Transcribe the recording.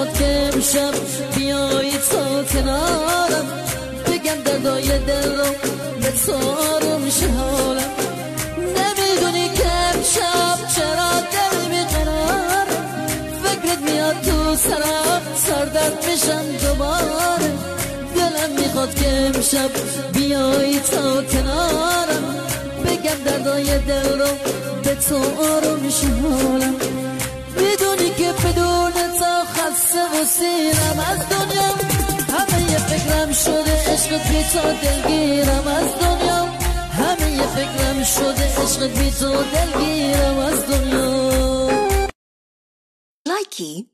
میخواد که امشب بیایی تا کنارم، بگم دردای دل رو به تو آروم شه حالم. نمیدونی که امشب چرا دل بیقراره، فکرت میاد تو سرم، سردرد میشم دوباره. دلم میخواد که امشب بیایی تا کنارم، بگم دردای دل رو به تو آروم شه حالم. میدونی که بدون تا خسته و سیرم از دنیا، همه یه فکرم شده عشقت بی تو دلگیرم از دنیا، همه یه فکرم شده عشقت بی تو دلگیرم از دنیا. لایکی